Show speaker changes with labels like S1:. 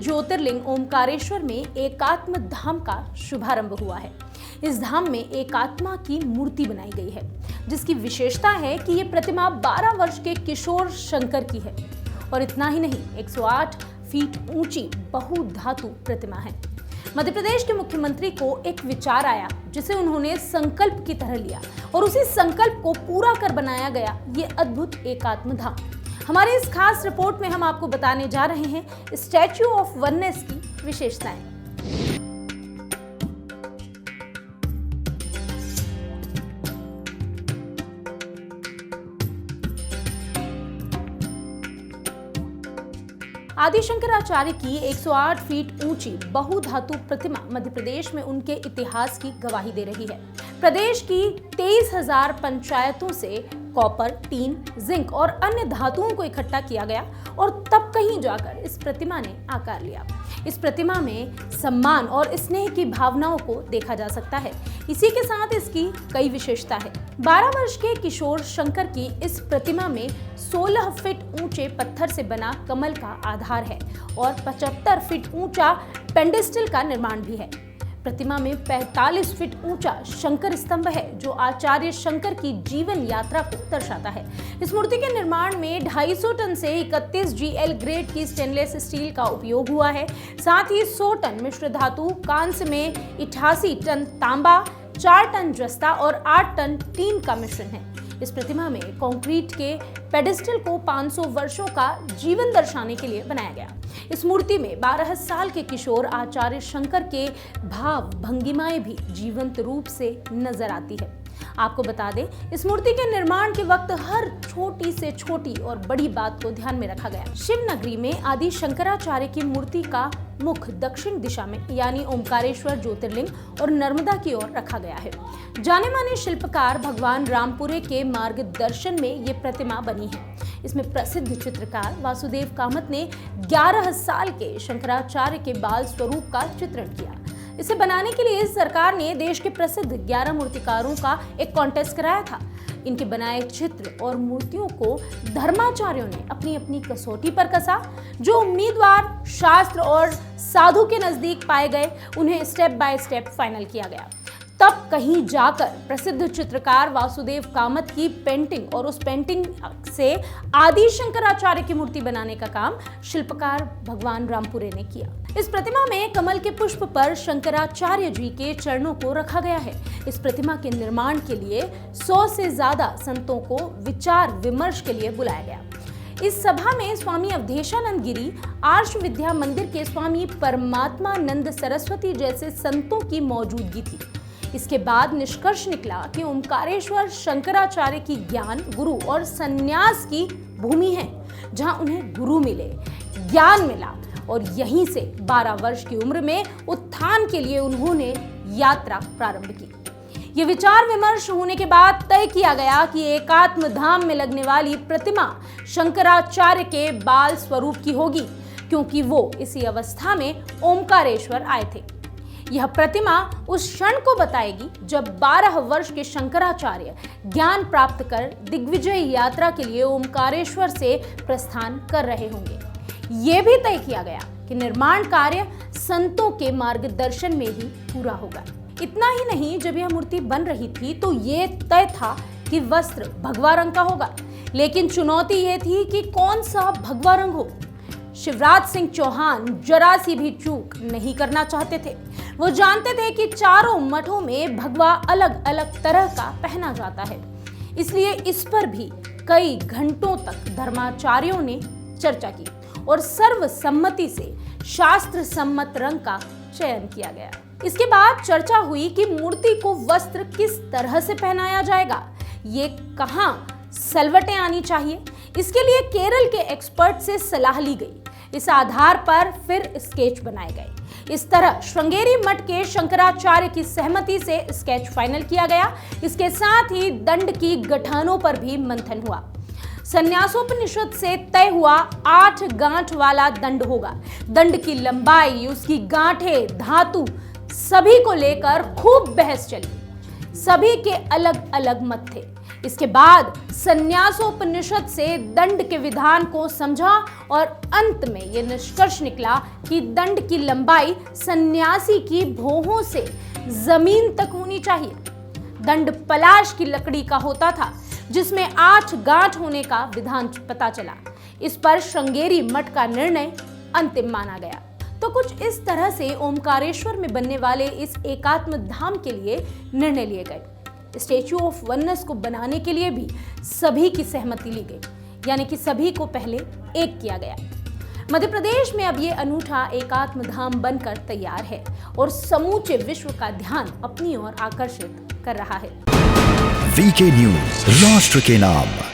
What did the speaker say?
S1: ज्योतिर्लिंग ओमकारेश्वर में एकात्म धाम का शुभारंभ हुआ है। इस धाम में एकात्मा की मूर्ति बनाई गई है, जिसकी विशेषता है कि ये प्रतिमा 12 वर्ष के किशोर शंकर की है। और इतना ही नहीं, 108 फीट ऊंची बहुधातु प्रतिमा है। मध्य प्रदेश के मुख्यमंत्री को एक विचार आया, जिसे उन्होंने संकल्प की तरह लिया और उसी संकल्प को पूरा कर बनाया गया ये अद्भुत एकात्म धाम। हमारे इस खास रिपोर्ट में हम आपको बताने जा रहे हैं स्टैच्यू ऑफ वननेस की विशेषताएं। आदि शंकराचार्य की 108 फीट ऊंची बहुधातु प्रतिमा मध्य प्रदेश में उनके इतिहास की गवाही दे रही है। प्रदेश की 23,000 पंचायतों से कॉपर, टीन, जिंक और अन्य धातुओं को इकट्ठा किया गया और तब कहीं जाकर इस प्रतिमा ने आकार लिया। इस प्रतिमा में सम्मान और स्नेह की भावनाओं को देखा जा सकता है। इसी के साथ इसकी कई विशेषता है। 12 वर्ष के किशोर शंकर की इस प्रतिमा में 16 फीट ऊंचे पत्थर से बना कमल का आधार है और 75 फीट ऊंचा पेंडेस्टल का निर्माण भी है। प्रतिमा में 45 फीट ऊंचा शंकर स्तंभ है, जो आचार्य शंकर की जीवन यात्रा को दर्शाता है। इस मूर्ति के निर्माण में 250 टन से 31 GL ग्रेड की स्टेनलेस स्टील का उपयोग हुआ है। साथ ही 100 टन मिश्र धातु, कांस्य में 88 टन तांबा, 4 टन जस्ता और 8 टन टीन का मिश्रण है। इस प्रतिमा में कंक्रीट के पेडेस्टल को 500 वर्षों का जीवन दर्शाने के लिए बनाया गया। इस मूर्ति में 12 साल के किशोर आचार्य शंकर के भाव भंगिमाएं भी जीवंत रूप से नजर आती है। आपको बता दें, इस मूर्ति के निर्माण के वक्त हर छोटी से छोटी और बड़ी बात को ध्यान में रखा गया। शिव नगरी में आदि शंकराचार्य की मूर्ति का मुख दक्षिण दिशा में यानी ओमकारेश्वर ज्योतिर्लिंग और नर्मदा की ओर रखा गया है। जाने माने शिल्पकार भगवान रामपुरे के मार्गदर्शन में ये प्रतिमा बनी है। इसमें प्रसिद्ध चित्रकार वासुदेव कामत ने 11 साल के शंकराचार्य के बाल स्वरूप का चित्रण किया। इसे बनाने के लिए सरकार ने देश के प्रसिद्ध 11 मूर्तिकारों का एक कॉन्टेस्ट कराया था। इनके बनाए चित्र और मूर्तियों को धर्माचार्यों ने अपनी अपनी कसौटी पर कसा। जो उम्मीदवार शास्त्र और साधु के नजदीक पाए गए, उन्हें स्टेप बाय स्टेप फाइनल किया गया। तब कहीं जाकर प्रसिद्ध चित्रकार वासुदेव कामत की पेंटिंग और उस पेंटिंग से आदि शंकराचार्य की मूर्ति बनाने का काम शिल्पकार भगवान रामपुरे ने किया। इस प्रतिमा में कमल के पुष्प पर शंकराचार्य जी के चरणों को रखा गया है। इस प्रतिमा के निर्माण के लिए 100 से ज्यादा संतों को विचार विमर्श के लिए बुलाया गया। इस सभा में स्वामी अवधेशानंद गिरी, आर्ष विद्या मंदिर के स्वामी परमात्मानंद सरस्वती जैसे संतों की मौजूदगी थी। इसके बाद निष्कर्ष निकला कि ओमकारेश्वर शंकराचार्य की ज्ञान, गुरु और संन्यास की भूमि है, जहां उन्हें गुरु मिले, ज्ञान मिला और यहीं से 12 वर्ष की उम्र में उत्थान के लिए उन्होंने यात्रा प्रारंभ की। ये विचार विमर्श होने के बाद तय किया गया कि एकात्म धाम में लगने वाली प्रतिमा शंकराचार्य के बाल स्वरूप की होगी, क्योंकि वो इसी अवस्था में ओमकारेश्वर आए थे। यह प्रतिमा उस क्षण को बताएगी जब 12 वर्ष के शंकराचार्य ज्ञान प्राप्त कर दिग्विजय यात्रा के लिए ओमकारेश्वर से प्रस्थान कर रहे होंगे। यह भी तय किया गया कि निर्माण कार्य संतों के मार्गदर्शन में ही पूरा होगा। इतना ही नहीं, जब यह मूर्ति बन रही थी तो ये तय था कि वस्त्र भगवा रंग का होगा, लेकिन चुनौती यह थी कि कौन सा भगवा रंग हो। शिवराज सिंह चौहान जरा सी भी चूक नहीं करना चाहते थे। वो जानते थे कि चारों मठों में भगवा अलग अलग तरह का पहना जाता है, इसलिए इस पर भी कई घंटों तक धर्माचार्यों ने चर्चा की और सर्वसम्मति से शास्त्र सम्मत रंग का चयन किया गया। इसके बाद चर्चा हुई कि मूर्ति को वस्त्र किस तरह से पहनाया जाएगा, ये कहां सलवटें आनी चाहिए। इसके लिए केरल के एक्सपर्ट से सलाह ली गई। इस आधार पर फिर स्केच बनाए गए। इस तरह श्रृंगेरी मठ के शंकराचार्य की सहमति से स्केच फाइनल किया गया। इसके साथ ही दंड की गठानों पर भी मंथन हुआ। संन्यासोपनिषद से तय हुआ 8 गांठ वाला दंड होगा। दंड की लंबाई, उसकी गांठें, धातु सभी को लेकर खूब बहस चली। सभी के अलग अलग मत थे। इसके बाद संन्यासोपनिषद से दंड के विधान को समझा और अंत में यह निष्कर्ष निकला कि दंड की लंबाई सन्यासी की भौहों से जमीन तक होनी चाहिए। दंड पलाश की लकड़ी का होता था जिसमें 8 गांठ होने का विधान पता चला। इस पर श्रृंगेरी मठ का निर्णय अंतिम माना गया। तो कुछ इस तरह से ओमकारेश्वर में बनने वाले इस एकात्म धाम के लिए निर्णय लिए गए। स्टैच्यू ऑफ वननेस को बनाने के लिए भी सभी की सहमति ली गई, यानी कि सभी को पहले एक किया गया। मध्य प्रदेश में अब ये अनूठा एकात्म धाम बनकर तैयार है और समूचे विश्व का ध्यान अपनी ओर आकर्षित कर रहा है।
S2: वीके न्यूज, राष्ट्र के नाम।